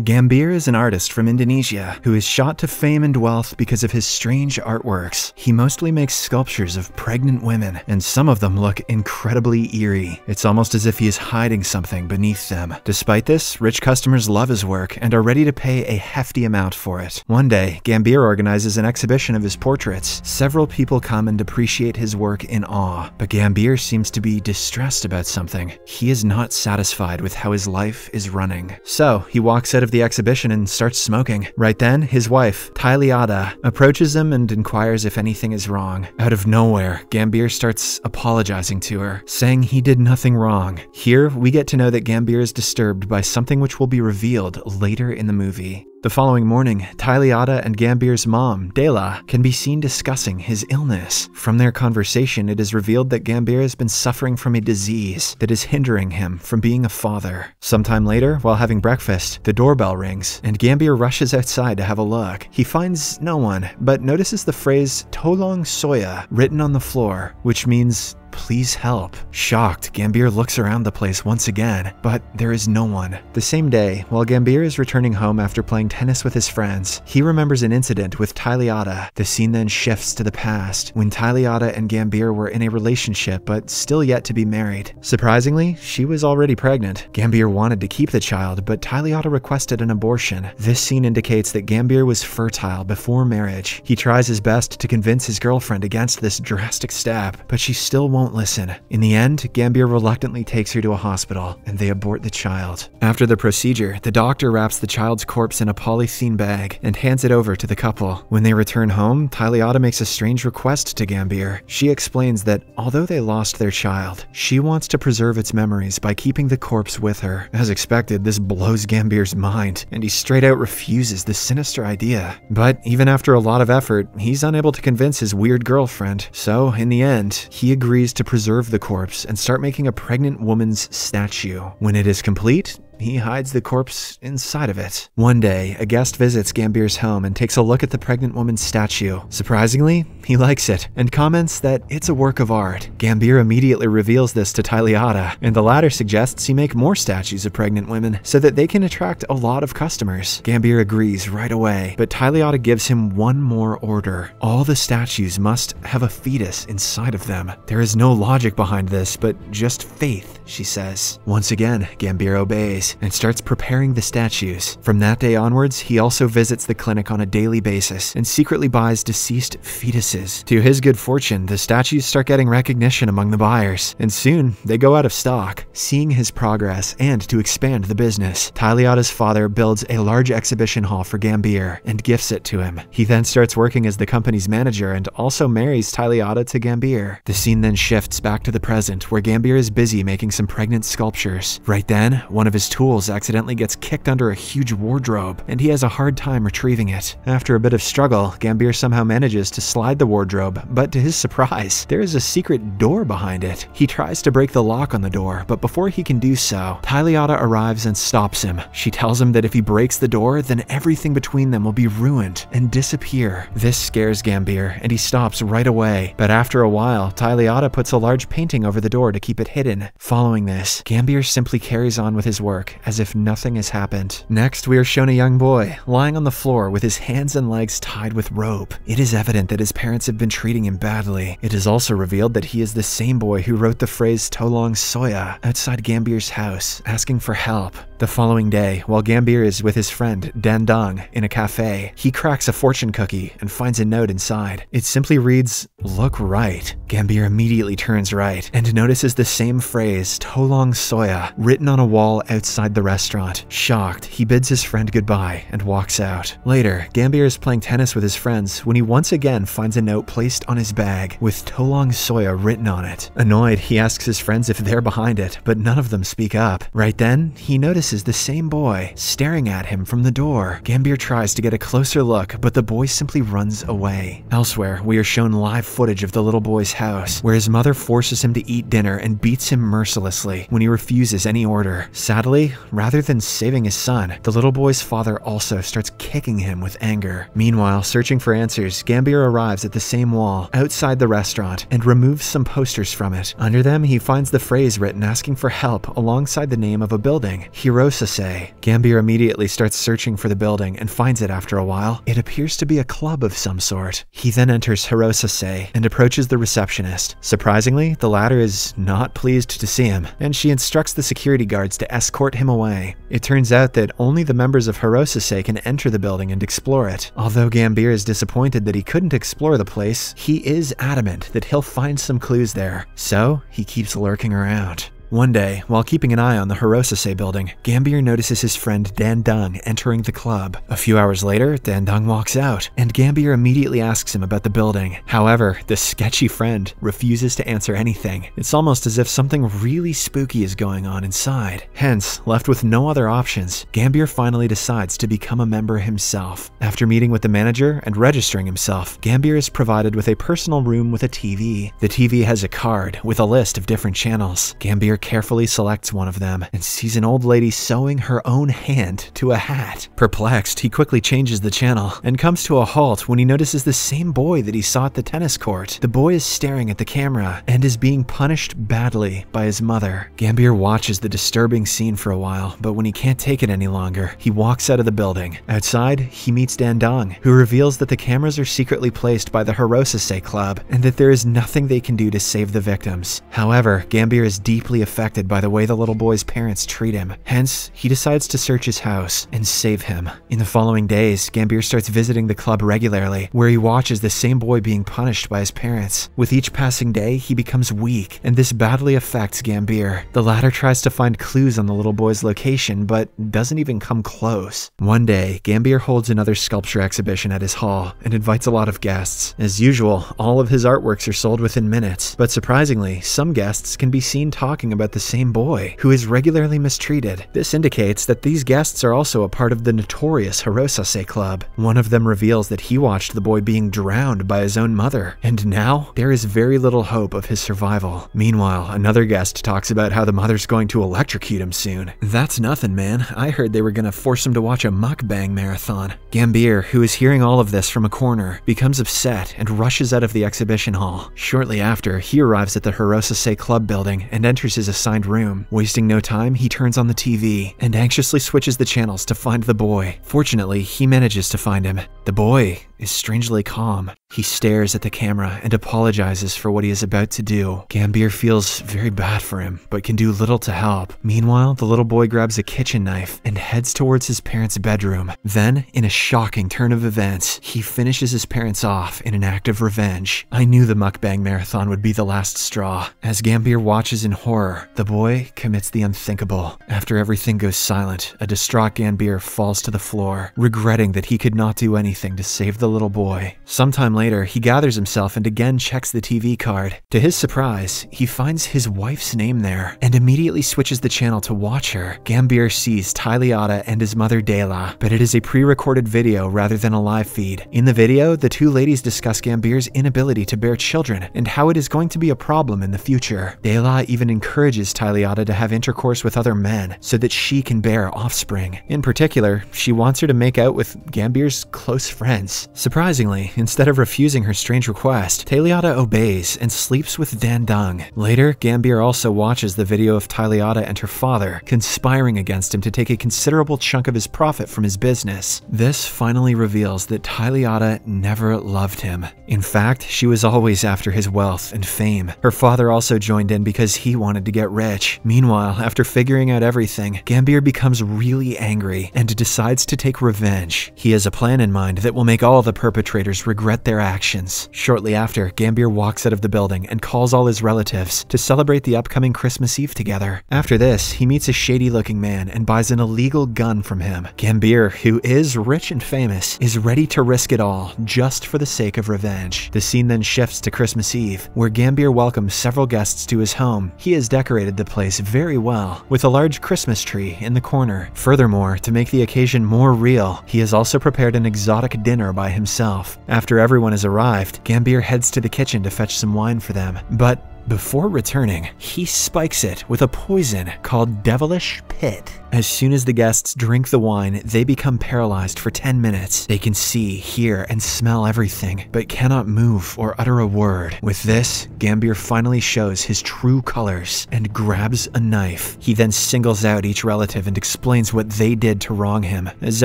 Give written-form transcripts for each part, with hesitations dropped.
Gambir is an artist from Indonesia who is shot to fame and wealth because of his strange artworks. He mostly makes sculptures of pregnant women, and some of them look incredibly eerie. It's almost as if he is hiding something beneath them. Despite this, rich customers love his work and are ready to pay a hefty amount for it. One day, Gambir organizes an exhibition of his portraits. Several people come and appreciate his work in awe, but Gambir seems to be distressed about something. He is not satisfied with how his life is running. So, he walks out of the exhibition and starts smoking. Right then, his wife, Tyliada, approaches him and inquires if anything is wrong. Out of nowhere, Gambir starts apologizing to her, saying he did nothing wrong. Here, we get to know that Gambir is disturbed by something which will be revealed later in the movie. The following morning, Tyliada and Gambir's mom, Dela, can be seen discussing his illness. From their conversation, it is revealed that Gambir has been suffering from a disease that is hindering him from being a father. Sometime later, while having breakfast, the doorbell rings, and Gambir rushes outside to have a look. He finds no one, but notices the phrase "Tolong Soya" written on the floor, which means "Please help." Shocked, Gambir looks around the place once again, but there is no one. The same day, while Gambir is returning home after playing tennis with his friends, he remembers an incident with Tyliada. The scene then shifts to the past, when Tyliada and Gambir were in a relationship but still yet to be married. Surprisingly, she was already pregnant. Gambir wanted to keep the child, but Tyliada requested an abortion. This scene indicates that Gambir was fertile before marriage. He tries his best to convince his girlfriend against this drastic step, but she still won't listen. In the end, Gambir reluctantly takes her to a hospital, and they abort the child. After the procedure, the doctor wraps the child's corpse in a polythene bag and hands it over to the couple. When they return home, Tyliada makes a strange request to Gambir. She explains that although they lost their child, she wants to preserve its memories by keeping the corpse with her. As expected, this blows Gambir's mind, and he straight out refuses the sinister idea. But even after a lot of effort, he's unable to convince his weird girlfriend. So, in the end, he agrees to preserve the corpse and start making a pregnant woman's statue. When it is complete, he hides the corpse inside of it. One day, a guest visits Gambir's home and takes a look at the pregnant woman's statue. Surprisingly, he likes it and comments that it's a work of art. Gambir immediately reveals this to Tyliada, and the latter suggests he make more statues of pregnant women so that they can attract a lot of customers. Gambir agrees right away, but Tyliada gives him one more order. All the statues must have a fetus inside of them. There is no logic behind this, but just faith, she says. Once again, Gambir obeys and starts preparing the statues. From that day onwards, he also visits the clinic on a daily basis and secretly buys deceased fetuses. To his good fortune, the statues start getting recognition among the buyers, and soon they go out of stock. Seeing his progress and to expand the business, Tyliada's father builds a large exhibition hall for Gambir and gifts it to him. He then starts working as the company's manager and also marries Tyliada to Gambir. The scene then shifts back to the present, where Gambir is busy making some pregnant sculptures. Right then, one of his tools accidentally gets kicked under a huge wardrobe, and he has a hard time retrieving it. After a bit of struggle, Gambir somehow manages to slide the wardrobe, but to his surprise, there is a secret door behind it. He tries to break the lock on the door, but before he can do so, Tyliada arrives and stops him. She tells him that if he breaks the door, then everything between them will be ruined and disappear. This scares Gambir, and he stops right away, but after a while, Tyliada puts a large painting over the door to keep it hidden. Following this, Gambir simply carries on with his work as if nothing has happened. Next, we are shown a young boy lying on the floor with his hands and legs tied with rope. It is evident that his parents have been treating him badly. It is also revealed that he is the same boy who wrote the phrase "Tolong Soya" outside Gambir's house, asking for help. The following day, while Gambir is with his friend Dandang in a cafe, he cracks a fortune cookie and finds a note inside. It simply reads, "Look right." Gambir immediately turns right and notices the same phrase, "Tolong Soya," written on a wall outside the restaurant. Shocked, he bids his friend goodbye and walks out. Later, Gambir is playing tennis with his friends when he once again finds a note placed on his bag with "Tolong Soya" written on it. Annoyed, he asks his friends if they're behind it, but none of them speak up. Right then, he notices the same boy staring at him from the door. Gambir tries to get a closer look, but the boy simply runs away. Elsewhere, we are shown live footage of the little boy's house, where his mother forces him to eat dinner and beats him mercilessly when he refuses any order. Sadly, Sadly, rather than saving his son, the little boy's father also starts kicking him with anger. Meanwhile, searching for answers, Gambier arrives at the same wall outside the restaurant and removes some posters from it. Under them, he finds the phrase written asking for help alongside the name of a building, Hirosase. Gambier immediately starts searching for the building and finds it after a while. It appears to be a club of some sort. He then enters Hirosase and approaches the receptionist. Surprisingly, the latter is not pleased to see him, and she instructs the security guards to escort him away. It turns out that only the members of Hirosase can enter the building and explore it. Although Gambier is disappointed that he couldn't explore the place, he is adamant that he'll find some clues there, so he keeps lurking around. One day, while keeping an eye on the Hirosase building, Gambier notices his friend Dandung entering the club. A few hours later, Dandung walks out, and Gambier immediately asks him about the building. However, the sketchy friend refuses to answer anything. It's almost as if something really spooky is going on inside. Hence, left with no other options, Gambier finally decides to become a member himself. After meeting with the manager and registering himself, Gambier is provided with a personal room with a TV. The TV has a card with a list of different channels. Gambier carefully selects one of them and sees an old lady sewing her own hand to a hat. Perplexed, he quickly changes the channel and comes to a halt when he notices the same boy that he saw at the tennis court. The boy is staring at the camera and is being punished badly by his mother. Gambier watches the disturbing scene for a while, but when he can't take it any longer, he walks out of the building. Outside, he meets Dandung, who reveals that the cameras are secretly placed by the Hirosase Club and that there is nothing they can do to save the victims. However, Gambier is deeply affected by the way the little boy's parents treat him. Hence, he decides to search his house and save him. In the following days, Gambier starts visiting the club regularly, where he watches the same boy being punished by his parents. With each passing day, he becomes weak, and this badly affects Gambier. The latter tries to find clues on the little boy's location, but doesn't even come close. One day, Gambier holds another sculpture exhibition at his hall and invites a lot of guests. As usual, all of his artworks are sold within minutes, but surprisingly, some guests can be seen talking about the same boy, who is regularly mistreated. This indicates that these guests are also a part of the notorious Hirosase Club. One of them reveals that he watched the boy being drowned by his own mother, and now there is very little hope of his survival. Meanwhile, another guest talks about how the mother's going to electrocute him soon. That's nothing, man. I heard they were gonna force him to watch a mukbang marathon. Gambier, who is hearing all of this from a corner, becomes upset and rushes out of the exhibition hall. Shortly after, he arrives at the Hirosase Club building and enters his assigned room. Wasting no time, he turns on the TV and anxiously switches the channels to find the boy. Fortunately, he manages to find him. The boy is strangely calm. He stares at the camera and apologizes for what he is about to do. Gambier feels very bad for him, but can do little to help. Meanwhile, the little boy grabs a kitchen knife and heads towards his parents' bedroom. Then, in a shocking turn of events, he finishes his parents off in an act of revenge. I knew the mukbang marathon would be the last straw. As Gambier watches in horror, the boy commits the unthinkable. After everything goes silent, a distraught Gambier falls to the floor, regretting that he could not do anything to save the little boy. Sometime later, he gathers himself and again checks the TV card. To his surprise, he finds his wife's name there and immediately switches the channel to watch her. Gambier sees Tailiata and his mother Dela, but it is a pre-recorded video rather than a live feed. In the video, the two ladies discuss Gambier's inability to bear children and how it is going to be a problem in the future. Dela even encourages Tailiata to have intercourse with other men so that she can bear offspring. In particular, she wants her to make out with Gambier's close friends. Surprisingly, instead of refusing her strange request, Tailiata obeys and sleeps with Dandung. Later, Gambier also watches the video of Tailiata and her father conspiring against him to take a considerable chunk of his profit from his business. This finally reveals that Tailiata never loved him. In fact, she was always after his wealth and fame. Her father also joined in because he wanted to get rich. Meanwhile, after figuring out everything, Gambier becomes really angry and decides to take revenge. He has a plan in mind that will make all the perpetrators regret their actions. Shortly after, Gambier walks out of the building and calls all his relatives to celebrate the upcoming Christmas Eve together. After this, he meets a shady-looking man and buys an illegal gun from him. Gambier, who is rich and famous, is ready to risk it all just for the sake of revenge. The scene then shifts to Christmas Eve, where Gambier welcomes several guests to his home. He has decorated the place very well, with a large Christmas tree in the corner. Furthermore, to make the occasion more real, he has also prepared an exotic dinner by himself. After everyone has arrived, Gambier heads to the kitchen to fetch some wine for them. But Before returning, he spikes it with a poison called Devilish Pit. As soon as the guests drink the wine, they become paralyzed for 10 minutes. They can see, hear, and smell everything, but cannot move or utter a word. With this, Gambier finally shows his true colors and grabs a knife. He then singles out each relative and explains what they did to wrong him. As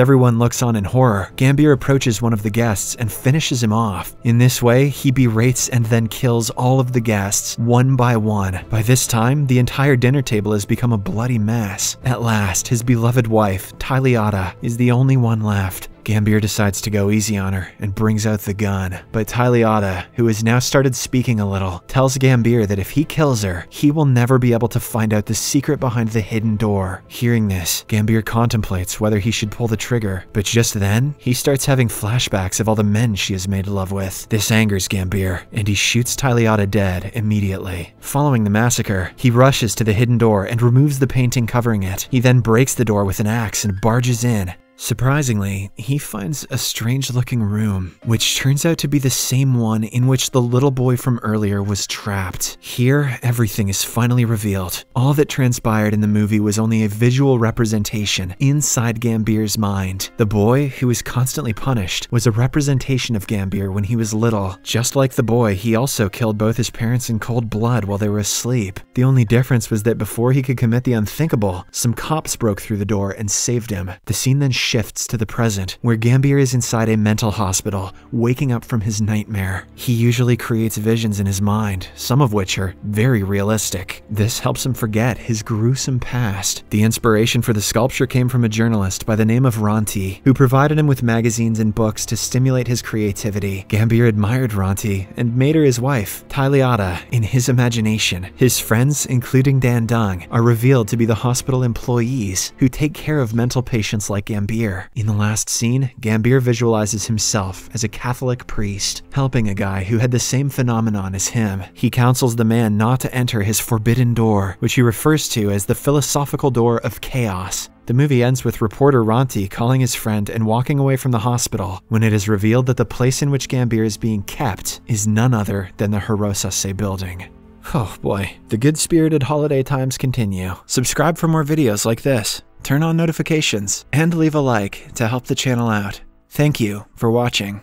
everyone looks on in horror, Gambier approaches one of the guests and finishes him off. In this way, he berates and then kills all of the guests, one by one. By this time, the entire dinner table has become a bloody mess. At last, his beloved wife, Tyliata, is the only one left. Gambier decides to go easy on her and brings out the gun. But Tyliata, who has now started speaking a little, tells Gambier that if he kills her, he will never be able to find out the secret behind the hidden door. Hearing this, Gambier contemplates whether he should pull the trigger, but just then, he starts having flashbacks of all the men she has made love with. This angers Gambier, and he shoots Tyliata dead immediately. Following the massacre, he rushes to the hidden door and removes the painting covering it. He then breaks the door with an axe and barges in. Surprisingly, he finds a strange-looking room, which turns out to be the same one in which the little boy from earlier was trapped. Here, everything is finally revealed. All that transpired in the movie was only a visual representation inside Gambier's mind. The boy, who was constantly punished, was a representation of Gambier when he was little. Just like the boy, he also killed both his parents in cold blood while they were asleep. The only difference was that before he could commit the unthinkable, some cops broke through the door and saved him. The scene then shifts to the present, where Gambier is inside a mental hospital, waking up from his nightmare. He usually creates visions in his mind, some of which are very realistic. This helps him forget his gruesome past. The inspiration for the sculpture came from a journalist by the name of Ronti, who provided him with magazines and books to stimulate his creativity. Gambier admired Ronti and made her his wife, Tyliata, in his imagination. His friends, including Dan Dung, are revealed to be the hospital employees who take care of mental patients like Gambier. In the last scene, Gambier visualizes himself as a Catholic priest, helping a guy who had the same phenomenon as him. He counsels the man not to enter his forbidden door, which he refers to as the philosophical door of chaos. The movie ends with reporter Ronti calling his friend and walking away from the hospital when it is revealed that the place in which Gambier is being kept is none other than the Hirosase building. Oh boy, the good-spirited holiday times continue. Subscribe for more videos like this. Turn on notifications, and leave a like to help the channel out. Thank you for watching.